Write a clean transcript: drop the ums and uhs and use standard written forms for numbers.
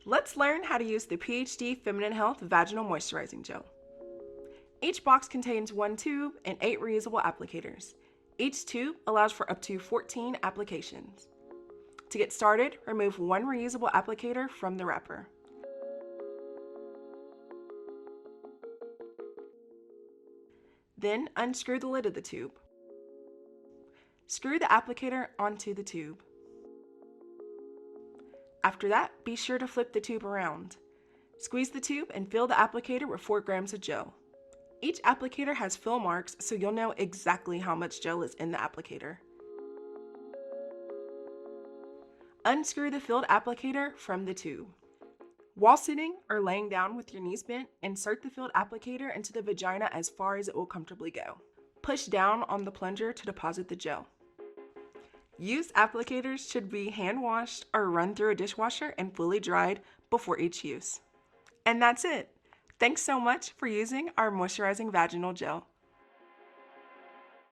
Let's learn how to use the pH-D Feminine Health Vaginal Moisturizing Gel. Each box contains 1 tube and 8 reusable applicators. Each tube allows for up to 14 applications. To get started, remove 1 reusable applicator from the wrapper. Then unscrew the lid of the tube. Screw the applicator onto the tube. After that, be sure to flip the tube around. Squeeze the tube and fill the applicator with 4 grams of gel. Each applicator has fill marks, so you'll know exactly how much gel is in the applicator. Unscrew the filled applicator from the tube. While sitting or laying down with your knees bent, insert the filled applicator into the vagina as far as it will comfortably go. Push down on the plunger to deposit the gel. Used applicators should be hand washed or run through a dishwasher and fully dried before each use. And that's it. Thanks so much for using our moisturizing vaginal gel.